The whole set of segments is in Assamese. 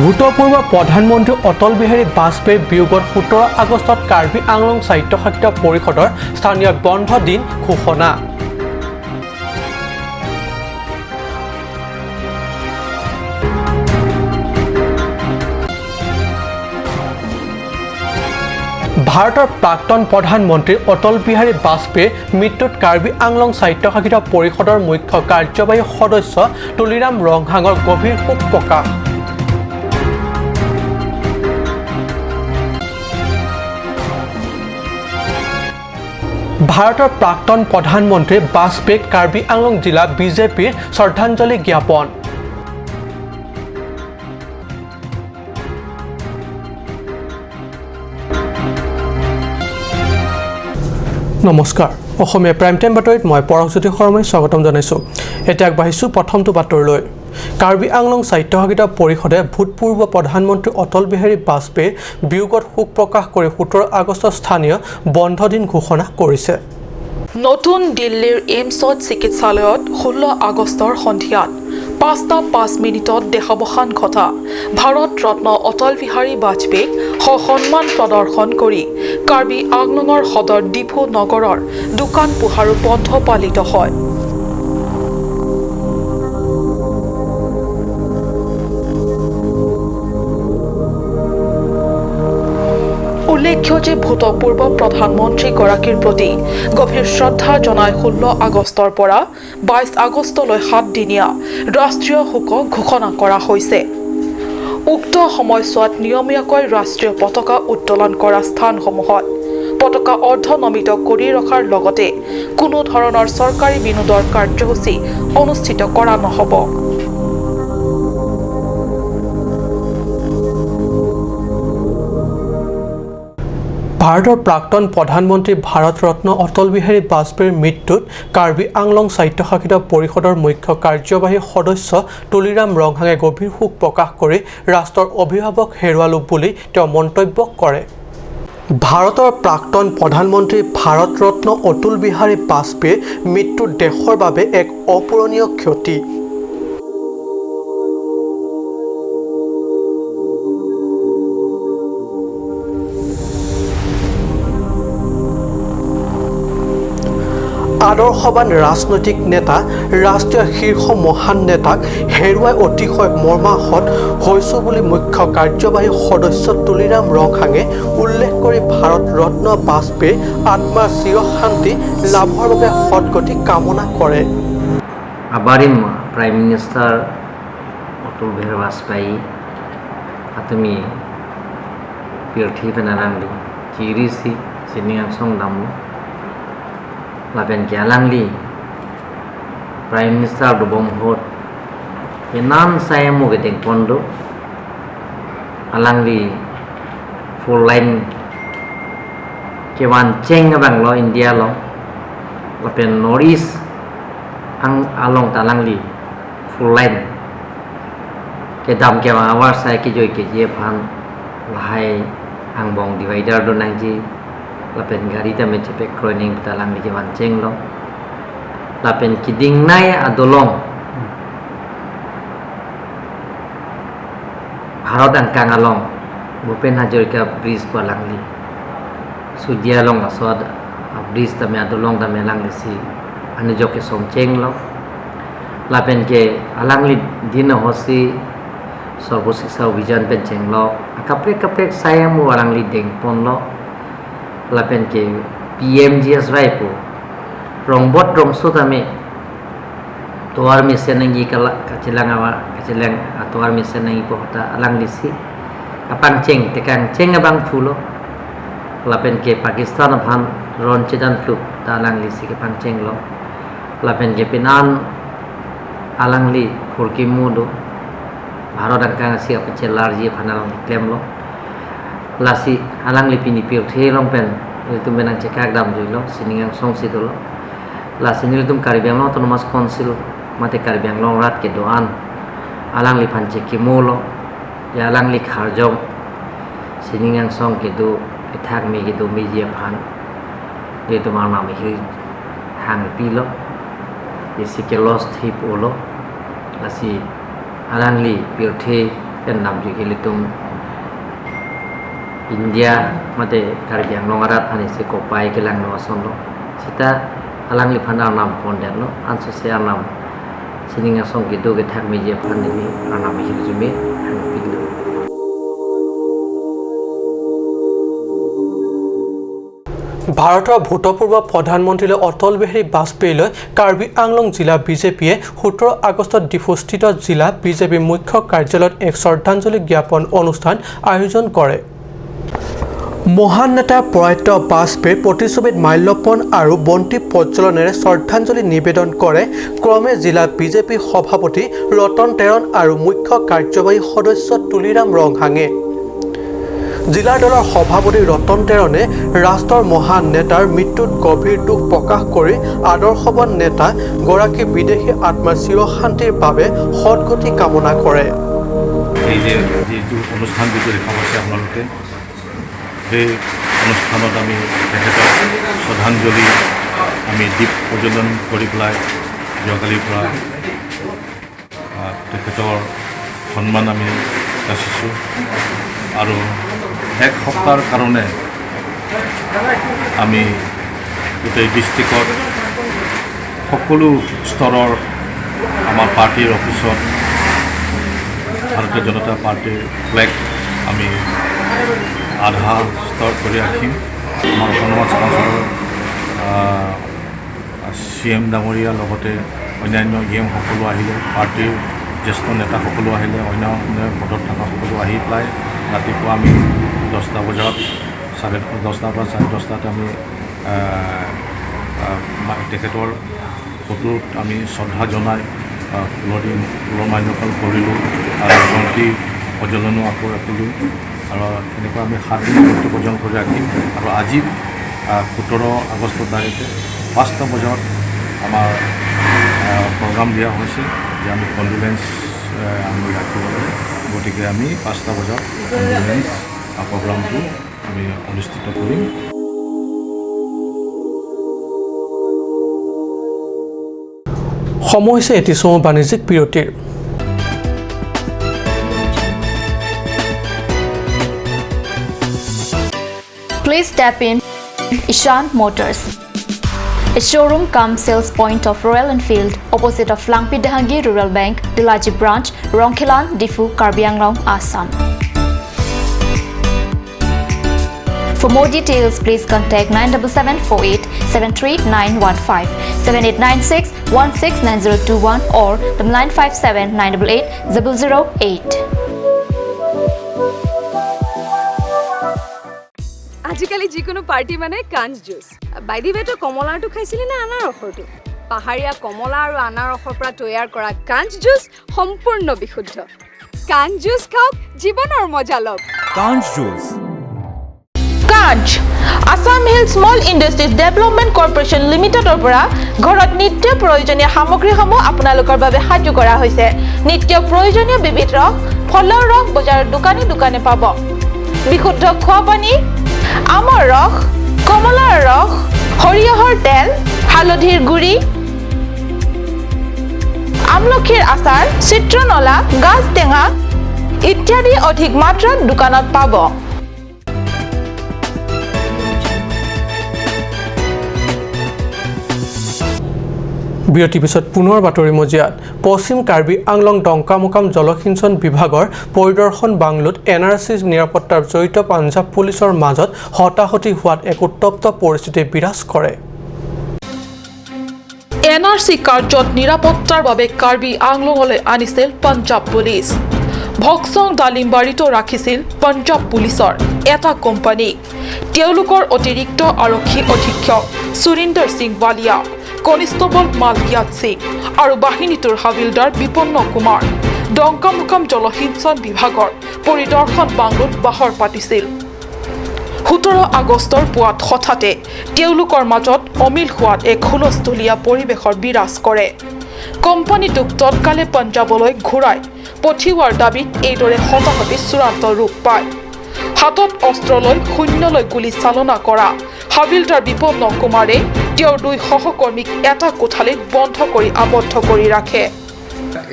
ভূতপূৰ্ব প্ৰধানমন্ত্ৰী অটল বিহাৰী বাজপেয়ীৰ বিয়োগত 17 আগষ্টত কাৰ্বি আংলং স্বায়ত্তশাসিত পৰিষদৰ স্থানীয় বন্ধ দিন ঘোষণা। ভাৰতৰ প্ৰাক্তন প্ৰধানমন্ত্ৰী অটল বিহাৰী বাজপেয়ীৰ মৃত্যুত কাৰ্বি আংলং স্বায়ত্তশাসিত পৰিষদৰ মুখ্য কাৰ্যবাহী সদস্য তুলিৰাম ৰংহাঙৰ গভীৰ শোক প্ৰকাশ। ভাৰতৰ প্ৰাক্তন প্ৰধানমন্ত্ৰী বাজপেয়ীক কাৰ্বি আংলং জিলা বিজেপিৰ শ্ৰদ্ধাঞ্জলি জ্ঞাপন। নমস্কাৰ, অসমীয়া প্ৰাইম টাইম বাতৰিত মই পৰশজ্যোতি শৰ্মাই স্বাগতম জনাইছোঁ। এতিয়া আগবাঢ়িছোঁ প্ৰথমটো বাতৰিলৈ। কাৰ্বি আংলং স্বায়ত্তশাসিত পৰিষদে ভূতপূৰ্ব প্ৰধানমন্ত্ৰী অটল বিহাৰী বাজপেয়ীৰ বিয়োগত শোক প্ৰকাশ কৰি 17 আগষ্টত স্থানীয় বন্ধ দিন ঘোষণা কৰিছে। নতুন দিল্লীৰ এইমছত চিকিৎসালয়ত 16 আগষ্টৰ সন্ধিয়াত 5:05 দেহাৱসান ঘটা ভাৰত ৰত্ন অটল বিহাৰী বাজপেয়ীক সসন্মান প্ৰদৰ্শন কৰি কাৰ্বি আংলঙৰ সদৰ ডিপু নগৰৰ দোকান পোহাৰো বন্ধ পালিত হয়। উল্লেখ্য যে ভূতপূৰ্ব প্ৰধানমন্ত্ৰীগৰাকীৰ প্ৰতি গভীৰ শ্ৰদ্ধা জনাই 16 আগষ্টৰ পৰা 22 আগষ্টলৈ 7-দিনীয়া ৰাষ্ট্ৰীয় শোক ঘোষণা কৰা হৈছে। উক্ত সময়ছোৱাত নিয়মীয়াকৈ ৰাষ্ট্ৰীয় পতাকা উত্তোলন কৰা স্থানসমূহত পতাকা অৰ্ধনমিত কৰি ৰখাৰ লগতে কোনো ধৰণৰ চৰকাৰী বিনোদৰ কাৰ্যসূচী অনুষ্ঠিত কৰা নহ'ব। ভাৰতৰ প্ৰাক্তন প্ৰধানমন্ত্ৰী ভাৰত ৰত্ন অটল বিহাৰী বাজপেয়ীৰ মৃত্যুত কাৰ্বি আংলং স্বায়ত্তশাসিত পৰিষদৰ মুখ্য কাৰ্যবাহী সদস্য তুলিৰাম ৰংহাঙে গভীৰ শোক প্ৰকাশ কৰি ৰাষ্ট্ৰৰ অভিভাৱক হেৰুৱালো বুলি তেওঁ মন্তব্য কৰে। ভাৰতৰ প্ৰাক্তন প্ৰধানমন্ত্ৰী ভাৰত ৰত্ন অটল বিহাৰী বাজপেয়ীৰ মৃত্যু দেশৰ বাবে এক অপূৰণীয় ক্ষতি। আদৰ্শৱান ৰাজনৈতিক নেতা, ৰাষ্ট্ৰীয় শীৰ্ষ মহান নেতাক হেৰুৱাই অতিশয় মৰ্মাহত হৈছোঁ বুলি মুখ্য কাৰ্যবাহী সদস্য তুলিৰাম ৰংহাঙে উল্লেখ কৰি ভাৰত ৰত্ন বাজপেয়ীৰ আত্মাৰ চিৰশান্তি লাভৰ বাবে সদগতি কামনা কৰে। Abarim Prime Minister Atal Bihari Vajpayee atumi pirthi penarangli ciri si sini yang song damu lapen kialangli Prime Minister dubom hot kenan saya mu gedeng pondo alangli full line kewan ceng abang lo India lo lapen Norris ang along talangli full line ke dam ke awar sai ke joy ke je phan lahai ang bong divider do nang ji lapen gari ta me chepe croning talangli ke wan cheng lo lapen kiding nai adolong Bharat ang kang along Bhupen Hazarika bridge palangli sudia long asod bridge ta me adolong ta me langli si ane joke som cheng lo lapen ke alangli dina hosi sorbo siksa abhijan pen cheng lo kapre saya mu alangli deng pon lo lapen ke PMGS raipo rongbot rongso tame toar mi senangi kala kacilang toar mi senangi pohta alangli si kapang cheng tekang cheng abang phulo lapen ke Pakistan bhan ron chedan flu ta alangli si ke pang cheng lo lapen ke pinan alangli khurki mudo Bharat angkang si apa larji panalang claim lo lasi alangli pini pir the long pen itu menang cekak dam lo siningang song si lo lasi nil tum Caribbean lo autonomous council mate Caribbean long rat ke doan alangli panche kimolo ya alangli kharjong siningang song ke do ithak me ke do media phan de to mar ma me hi hang pilo isi ke lost hip olo lasi alangli pirthe pen nam juga litung India mate Karbi Anglong arat ani se kopai kelang no sono sita alang lipana nam pondel no anso se nam sininga song gitu ke thak meje pandemi anam hirjume hanpilu ভাৰতৰ ভূতপূৰ্ব প্ৰধানমন্ত্ৰী অটল বিহাৰী বাজপেয়ীলৈ কাৰ্বি আংলং জিলা বিজেপিয়ে 17 আগষ্টত ডিফুস্থিত জিলা বিজেপি মুখ্য কাৰ্যালয়ত এক শ্ৰদ্ধাঞ্জলি জ্ঞাপন অনুষ্ঠান আয়োজন কৰে মহান নেতা প্ৰয়াত বাজপেয়ীৰ প্ৰতিচ্ছবিত মাল্যৰ্পণ আৰু বন্তি প্ৰজ্বলনেৰে শ্ৰদ্ধাঞ্জলি নিবেদন কৰে ক্ৰমে জিলা বিজেপি সভাপতি ৰতন তেৰণ আৰু মুখ্য কাৰ্যবাহী সদস্য তুলিৰাম ৰংহাঙে জিলা দলৰ সভাপতি ৰতন তেৰণে ৰাষ্ট্ৰৰ মহান নেতাৰ মৃত্যুত গভীৰ দুখ প্ৰকাশ কৰি আদৰ্শৱান নেতা গৰাকী বিদেশী আত্মাৰ চিৰশান্তিৰ বাবে সদগতি কামনা কৰে এই যে অনুষ্ঠান যিটো দেখা পাইছে আপোনালোকে সেই অনুষ্ঠানত আমি তেখেতক শ্ৰদ্ধাঞ্জলি আমি দীপ প্ৰজ্বলন কৰি পেলাই যোৱাকালিৰ পৰা তেখেতৰ সন্মান আমি যাচিছোঁ আৰু এক সপ্তাহৰ কাৰণে আমি গোটেই ডিষ্ট্ৰিক্টত সকলো স্তৰৰ আমাৰ পাৰ্টিৰ অফিচত ভাৰতীয় জনতা পাৰ্টিৰ ফ্লেগ আমি আধা স্তৰ কৰি ৰাখিম আমাৰ অট'নমাছ কাউন্সিলৰ CM ডাঙৰীয়া লগতে অন্যান্য EM সকলো আহিলে পাৰ্টিৰ জ্যেষ্ঠ নেতা সকলো আহিলে অন্য পদত থকা সকলো আহি পেলাই ৰাতিপুৱা আমি 10টা বজাত 10:30 পৰা 10:30 আমি তেখেতৰ ফটোত আমি শ্ৰদ্ধা জনাই ফুলৰ মাল্যৰ্পণ কৰিলোঁ আৰু বন্তি প্ৰজ্বলনো আকৌ ৰাখিলোঁ আৰু এনেকুৱা আমি 7 দিন বন্তি প্ৰজ্বলন কৰি ৰাখিম আৰু আজি 17 আগষ্টৰ তাৰিখে 5টা বজাত আমাৰ প্ৰগ্ৰাম দিয়া হৈছে যে আমি কণ্ডোলেন্স আমি ৰাখিব লাগে গতিকে আমি 5টা বজাত কণ্ডোলেন্স প্ৰগ্ৰামটো আমি অনুষ্ঠিত কৰিম সময় হৈছে এটি সময় বাণিজ্যিক বিৰতিৰ Please step in Ishan Motors, a showroom cum sales point of Royal Enfield, opposite of Langpi Dahangi Rural Bank, Dilaji Branch, Rongkhelan, Difu, Karbi Anglong, Assam. For more details, please contact 97748 73915, 7896 169021 or 957 988 008. আজিকালি যিকোনো পাৰ্টি মানে কাঞ্চ জুচ বাইদি বেটো কমলাটো খাইছিলি না আনাৰসৰটো পাহাৰীয়া কমলা আৰু আনাৰসৰ পৰা তৈয়াৰ কৰা কাঞ্চ জুচ সম্পূৰ্ণ বিশুদ্ধ কাঞ্চ জুচ খাওক জীৱনৰ মজা লওক কাঞ্চ জুচ কাঞ্চ Assam hill small industries development corporation লিমিটেডৰ পৰা ঘৰত নিত্য প্ৰয়োজনীয় সামগ্ৰীসমূহ আপোনালোকৰ বাবে সাজু কৰা হৈছে নিত্য প্ৰয়োজনীয় বিবিধ ৰস ফলৰ ৰস বজাৰৰ দোকানে দোকানে পাব বিশুদ্ধ খোৱা পানী আমৰ ৰস কমলাৰ ৰস সৰিয়হৰ তেল হালধিৰ গুড়ি আমলখিৰ আচাৰ চিত্ৰনলা গাজ টেঙা ইত্যাদি অধিক মাত্ৰাত দোকানত পাব বিৰতি পিছত পুনৰ বাতৰি মজিয়াত পশ্চিম কাৰ্বি আংলং ডংকামুকাম জলসিঞ্চন বিভাগৰ পৰিদৰ্শন বাংলোত NRC নিৰাপত্তাৰ জড়িত পাঞ্জাৱ পুলিচৰ মাজত হতাহতি হোৱাত এক উত্তপ্ত পৰিস্থিতি বিৰাজ কৰে NRC কাৰ্যত নিৰাপত্তাৰ বাবে কাৰ্বি আংলঙলৈ আনিছিল পাঞ্জাৱ পুলিচ ভক্সং ডালিমবাৰীতো ৰাখিছিল পাঞ্জাৱ পুলিচৰ এটা কোম্পানী তেওঁলোকৰ অতিৰিক্ত আৰক্ষী অধীক্ষক সুৰিন্দৰ সিং ৱালিয়া কনিষ্টবল মালকিয়াত সিং আৰু বাহিনীটোৰ হাবিলদাৰ বিপন্ন কুমাৰ ডংকামুকাম জলসিঞ্চন বিভাগৰ পৰিদৰ্শন বাংলোত বাহৰ পাতিছিল 17 আগষ্টৰ পুৱাত হঠাতে তেওঁলোকৰ মাজত অমিল হোৱাত এক হুলস্থুলীয়া পৰিৱেশৰ বিৰাজ কৰে কোম্পানীটোক তৎকালে পাঞ্জাৱলৈ ঘূৰাই পঠিওৱাৰ দাবীত এইদৰে হতাহতি চূড়ান্ত ৰূপ পায় হাতত অস্ত্ৰ লৈ শূন্যলৈ গুলী চালনা কৰা হাবিলদাৰ বিপন্ন কুমাৰে তেওঁৰ দুই সহকৰ্মীক এটা কোঠালিত বন্ধ কৰি আবদ্ধ কৰি ৰাখে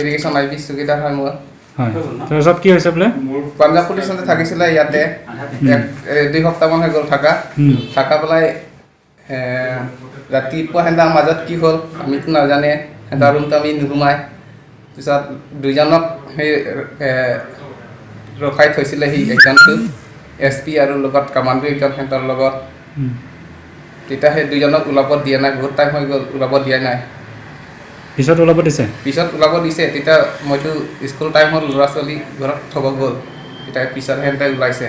ইৰিগেশ্যন আইবি সুগিদাৰ হয় মোৰ হয় তাৰপিছত কি হৈছে বোলে পাঞ্জাব পুলিচতে থাকিছিলে ইয়াতে 2 সপ্তাহমান হৈ গ'ল থাকা পেলাই ৰাতিপুৱা সেন্দাৰ মাজত কি হ'ল আমিতো নাজানে সেন্দাৰ ৰুমটো আমি নুসুমাই পিছত দুজনক সেই ৰখাই থৈছিলে সি একজনটো SP আৰু লগত কামাণ্ডো একজন সেন্টাৰ লগত তেতিয়া সেই দুজনক ওলাব দিয়া নাই বহুত টাইম হৈ গ'ল ওলাব দিয়া নাই পিছত ওলাব দিছে তেতিয়া মইতো স্কুল টাইমত ল'ৰা ছোৱালী ঘৰত থ'ব গ'ল তেতিয়া পিছত সেন্তে ওলাইছে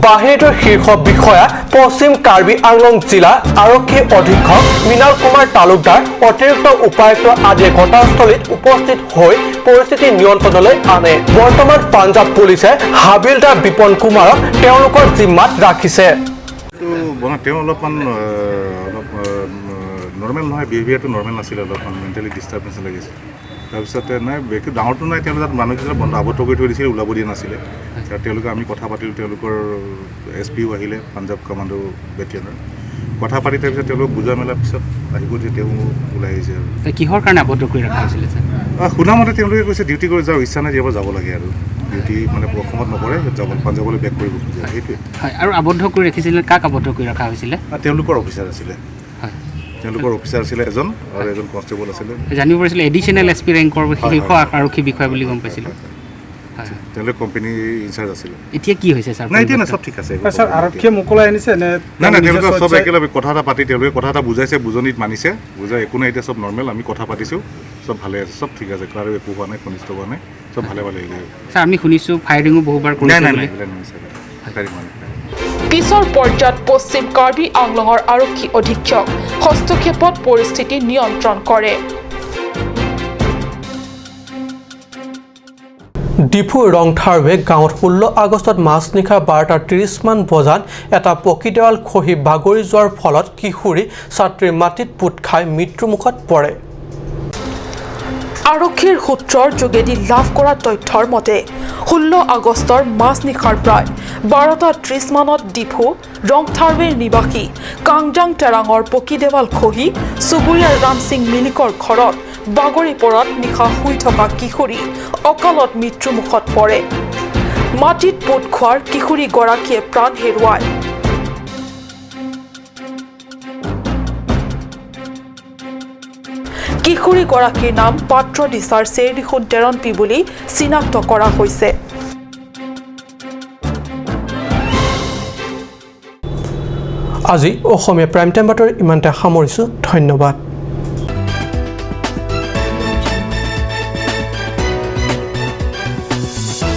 বাহিৰৰ শীৰ্ষ বিষয়া পশ্চিম কাৰ্বি আংলং জিলা আৰক্ষী অধীক্ষক মৃণাল কুমাৰ তালুকদাৰ অতিৰিক্ত উপায়ুক্ত আদিয়ে ঘটনাস্থলীত উপস্থিত হৈ পৰিস্থিতি নিয়ন্ত্ৰণলৈ আনে বৰ্তমান পাঞ্জাব পুলিচে হাবিলদাৰ বিপন কুমাৰক তেওঁলোকৰ জিম্মাত ৰাখিছে তেওঁ অলপমান নৰ্মেল নহয় বিহেভিয়াৰটো নৰ্মেল নাছিলে অলপমান মেণ্টেলি ডিষ্টাৰ্বেঞ্চ লাগিছে তাৰপিছতে নাই বেছি ডাঙৰটো নাই তেওঁলোকে তাত মানুহকেইটা বন্ধ আবদ্ধ কৰি থৈ দিছিলে ওলাব দিয়া নাছিলে তেওঁলোকে আমি কথা পাতিলোঁ তেওঁলোকৰ SPও আহিলে পাঞ্জাব কমাণ্ডো বেটেলিয়নৰ কথা পাতি তাৰপিছত তেওঁলোকক বুজা মেলাৰ পিছত আহিব যে তেওঁ ওলাই আহিছে আৰু কিহৰ কাৰণে আবদ্ধ কৰি ৰখা হৈছিলে শুনামতে তেওঁলোকে কৈছে ডিউটি কৰি যাওঁ ইচ্ছা নাই যাব লাগে আৰু ডিউটি মানে অসমত নকৰে যাব পাঞ্জাবলৈ বেক কৰিব খোজে সেইটোৱে হয় আৰু আবদ্ধ কৰি ৰাখিছিলে কাক আবদ্ধ কৰি ৰখা হৈছিলে তেওঁলোকৰ অফিচাৰ আছিলে তেওঁলোকৰ অফিচাৰ আছিলে এজন আৰু এজন কনষ্টেবল আছিলে জানিব পাৰিছিলে এডিশ্যনেল SP ৰেংকৰ শীৰ্ষ আৰক্ষী বিষয়া বুলি গম পাইছিলোঁ তেওঁলোকে কোম্পানী ইনচাৰ্জ আছিলে এতিয়া কি হৈছে ছাৰ নাই এতিয়া চব ঠিক আছে ছাৰ আৰক্ষীয়ে মোকলাই আনিছে নে নাই তেওঁলোকে চব একেলগে কথা এটা পাতি তেওঁলোকে কথা এটা বুজাইছে বুজনিত মানিছে বুজাই একো নাই এতিয়া চব নৰ্মেল আমি কথা পাতিছোঁ চব ভালে আছে চব ঠিক আছে কাৰো একো হোৱা নাই ঘনিষ্ঠ হোৱা নাই চব ভালে ছাৰ আমি শুনিছোঁ ফায়াৰিঙো বহুবাৰ কৰিছে পিছৰ পৰ্যায়ত পশ্চিম কাৰ্বি আংলঙৰ আৰক্ষী অধীক্ষক হস্তক্ষেপত পৰিস্থিতি নিয়ন্ত্ৰণ কৰে ডিফু ৰংথাৰৱে গাঁৱত 16 আগষ্টত মাজনিশা 12:30 মান বজাত এটা পকী দেৱাল খহি বাগৰি যোৱাৰ ফলত কিশোৰী ছাত্ৰীৰ মাটিত পোত খাই মৃত্যুমুখত পৰে আৰক্ষীৰ সূত্ৰৰ যোগেদি লাভ কৰা তথ্যৰ মতে 16 আগষ্টৰ মাজনিশাৰ প্ৰায় 12:30 মানত ডিফু ৰংথাৰৱেৰ নিবাসী কাংজাং টেৰাঙৰ পকী দেৱাল খহি চুবুৰীয়া ৰাম সিং মিলিকৰ ঘৰত বাগৰি পৰাত নিশা শুই থকা কিশোৰী অকালত মৃত্যুমুখত পৰে মাটিত পোত খোৱাৰ কিশোৰীগৰাকীয়ে প্ৰাণ হেৰুৱায় কিশোৰীগৰাকীৰ নাম পাত্ৰ দিছাৰ চেৰিখুন টেৰনপি বুলি চিনাক্ত কৰা হৈছে আজি অসমীয়া প্ৰাইম টাইম বাতৰি ইমানতে সামৰিছোঁ ধন্যবাদ